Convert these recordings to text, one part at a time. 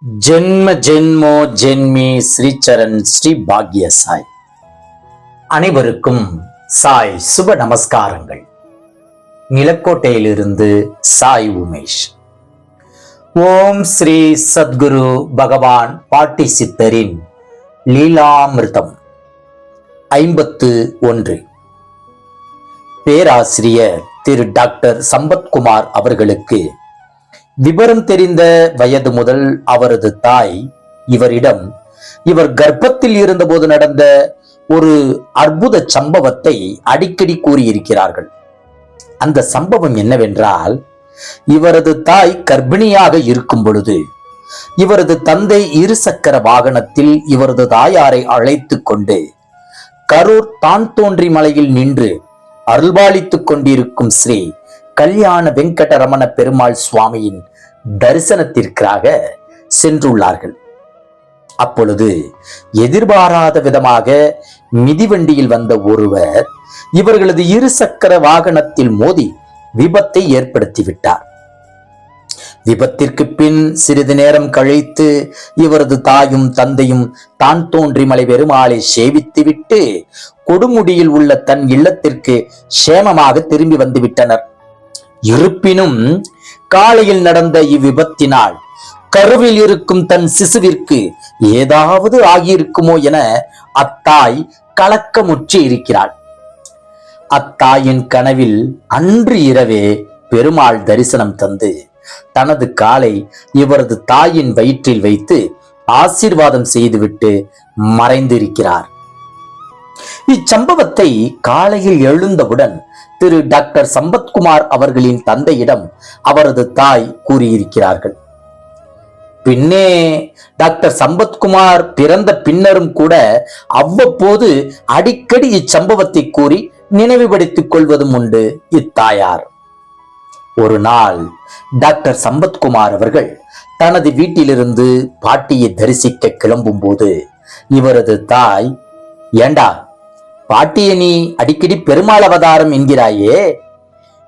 ஜென்ம ஜென்மோ ஜென்மி ஸ்ரீச்சரண் ஸ்ரீ பாக்ய சாய். அனைவருக்கும் சாய் சுப நமஸ்காரங்கள். நிலக்கோட்டையிலிருந்து சாய் உமேஷ். ஓம் ஸ்ரீ சத்குரு பகவான் பாட்டி சித்தரின் லீலாமிர்தம் 51. பேராசிரியர் திரு டாக்டர் சம்பத்குமார் அவர்களுக்கு விவரம் தெரிந்த வயது முதல் அவரது தாய் இவரிடம் இவர் கர்ப்பத்தில் இருந்தபோது நடந்த ஒரு அற்புத சம்பவத்தை அடிக்கடி கூறியிருக்கிறார்கள். அந்த சம்பவம் என்னவென்றால், இவரது தாய் கர்ப்பிணியாக இருக்கும் பொழுது இவரது தந்தை இருசக்கர வாகனத்தில் இவரது தாயாரை அழைத்து கொண்டு கரூர் தான் தோன்றி மலையில் நின்று அருள்பாலித்துக் கொண்டிருக்கும் ஸ்ரீ கல்யாண வெங்கடரமண பெருமாள் சுவாமியின் தரிசனத்திற்காக சென்றுள்ளார்கள். அப்பொழுது எதிர்பாராத விதமாக மிதிவண்டியில் வந்த ஒருவர் இவர்களது இருசக்கர வாகனத்தில் மோதி விபத்தை ஏற்படுத்திவிட்டார். விபத்திற்கு பின் சிறிது நேரம் கழித்து இவரது தாயும் தந்தையும் தான் தோன்றி மலை பெருமாளை சேவித்துவிட்டு கொடுமுடியில் உள்ள தன் இல்லத்திற்கு சேமமாக திரும்பி வந்துவிட்டனர். இருப்பினும் காலையில் நடந்த இவ்விபத்தினால் கருவில் இருக்கும் தன் சிசுவிற்கு ஏதாவது ஆகியிருக்குமோ என அத்தாய் கலக்கமுற்றி இருக்கிறாள். அத்தாயின் கனவில் அன்று இரவே பெருமாள் தரிசனம் தந்து தனது காலை இவரது தாயின் வயிற்றில் வைத்து ஆசீர்வாதம் செய்துவிட்டு மறைந்திருக்கிறார். இச்சம்பவத்தை காலையில் எழுந்தவுடன் திரு டாக்டர் சம்பத்குமார் அவர்களின் தந்தையிடம் அவரது தாய் கூறியிருக்கிறார்கள். பின்னே டாக்டர் சம்பத்குமார் பிறந்த பின்னரும் கூட அவ்வப்போது அடிக்கடி இச்சம்பவத்தை கூறி நினைவுபடுத்திக் கொள்வதும் உண்டு இத்தாயார். ஒரு நாள் டாக்டர் சம்பத்குமார் அவர்கள் தனது வீட்டிலிருந்து பாட்டியை தரிசிக்க கிளம்பும் போது இவரது தாய், ஏண்டா பாட்டியை நீ அடிக்கடி பெருமாள் அவதாரம் என்கிறாயே,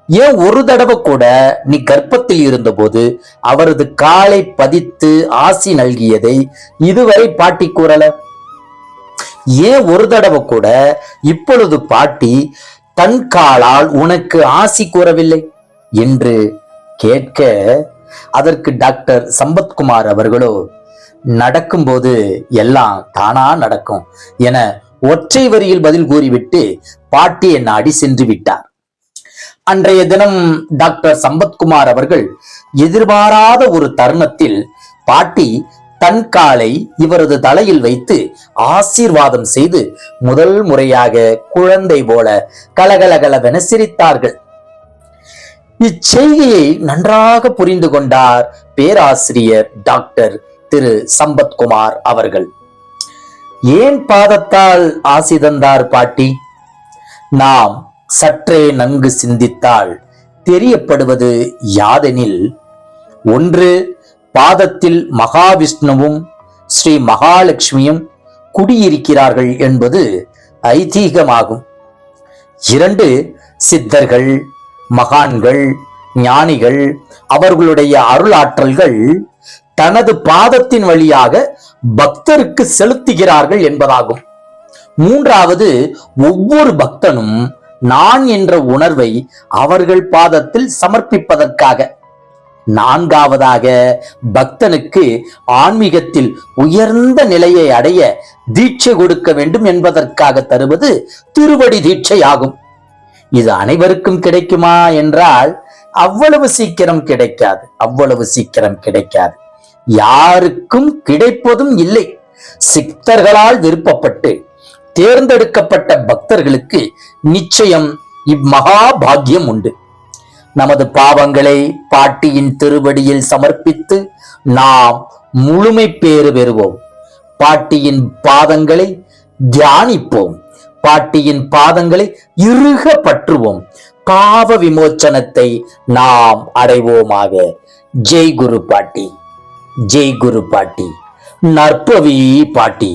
ஏன் ஒரு தடவை கூட நீ கர்ப்பத்தில் இருந்தபோது அவரது காலை பதித்து ஆசி நல்கியதை இதுவரை பாட்டி கூறல? ஏன் ஒரு தடவை கூட இப்பொழுது பாட்டி தன் காலால் உனக்கு ஆசி கூறவில்லை என்று கேட்க, அதற்கு டாக்டர் சம்பத்குமார் அவர்களோ, நடக்கும்போது எல்லாம் தானா நடக்கும் என ஒற்றை வரியில் பதில் கூறிவிட்டு பாட்டியை நாடி சென்று விட்டார். அன்றைய தினம் டாக்டர் சம்பத்குமார் அவர்கள் எதிர்பாராத ஒரு தருணத்தில் பாட்டி தன் காலை இவரது தலையில் வைத்து ஆசீர்வாதம் செய்து முதல் முறையாக குழந்தை போல கலகலகலவென சிரித்தார்கள். இச்செய்தியை நன்றாக புரிந்து கொண்டார் பேராசிரியர் டாக்டர் திரு சம்பத்குமார் அவர்கள். ஏன் பாதத்தால் ஆசி தந்தார் பாட்டி? நாம் சற்றே நன்கு சிந்தித்தால் தெரியப்படுவது யாதெனில், ஒன்று, பாதத்தில் மகாவிஷ்ணுவும் ஸ்ரீ மகாலட்சுமியும் குடியிருக்கிறார்கள் என்பது ஐதீகமாகும். 2, சித்தர்கள், மகான்கள், ஞானிகள் அவர்களுடைய அருளாற்றல்கள் தனது பாதத்தின் வழியாக பக்தருக்கு செலுத்துகிறார்கள் என்பதாகும். 3வது, ஒவ்வொரு பக்தனும் நான் என்ற உணர்வை அவர்கள் பாதத்தில் சமர்ப்பிப்பதற்காக. 4வதாக, பக்தனுக்கு ஆன்மீகத்தில் உயர்ந்த நிலையை அடைய தீட்சை கொடுக்க வேண்டும் என்பதற்காக தருவது திருவடி தீட்சை ஆகும். இது அனைவருக்கும் கிடைக்குமா என்றால் அவ்வளவு சீக்கிரம் கிடைக்காது. யாருக்கும் கிடைப்பதும் இல்லை. சித்தர்களால் விருப்பப்பட்டு தேர்ந்தெடுக்கப்பட்ட பக்தர்களுக்கு நிச்சயம் இம்மகா பாக்கியம் உண்டு. நமது பாவங்களை பாட்டியின் திருவடியில் சமர்ப்பித்து நாம் முழுமை பேறு பெறுவோம். பாட்டியின் பாதங்களை தியானிப்போம். பாட்டியின் பாதங்களை இறுக பற்றுவோம். பாவ விமோச்சனத்தை நாம் அடைவோமாக. ஜெய் குரு பாட்டி, ஜெய் குரு பாட்டி, நற்பவி பாட்டி.